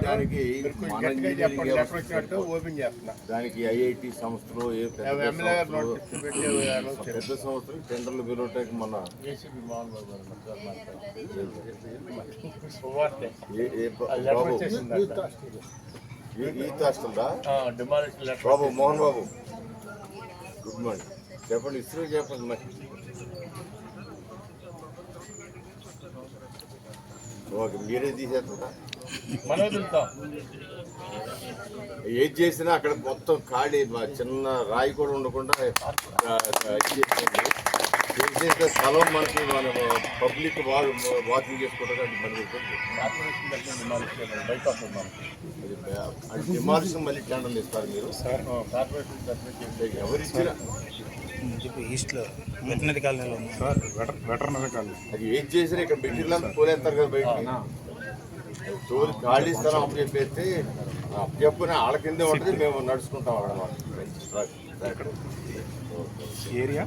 దానికి దానికి ఐఐటి సంస్థలు పెద్ద సంస్థలు టెండర్లు పిలవటానికి మన ఈత్ హాస్టల్దా బాబు మోహన్ బాబు గుడ్ మార్నింగ్ చెప్పండి ఇస్రో చెప్పండి మరి ఓకే మీరే తీసేస్తారా ఏది చేసినా అక్కడ మొత్తం ఖాళీ చిన్న రాయి కూడా ఉండకుండా చేసే స్థలం మనకి మన పబ్లిక్ వాకింగ్ చేసుకోవడానికి మనకి డిమాలిషన్ మళ్ళీ టెండర్లు ఇస్తారు మీరు ఎవరు ఇచ్చినా ఈస్ట్లో వెటనరీ కాలనీలో వెటనరీ కాలనీ అది ఏం చేసినా ఇక్కడ మెటీరియల్ తోలేస్తారు కదా బయట తోలి ఖాళీ స్థలం అప్పచెప్పేస్తే అప్పచెప్పున వాళ్ళ కిందే ఉంటుంది మేము నడుచుకుంటాం అన్నమాట ఏరియా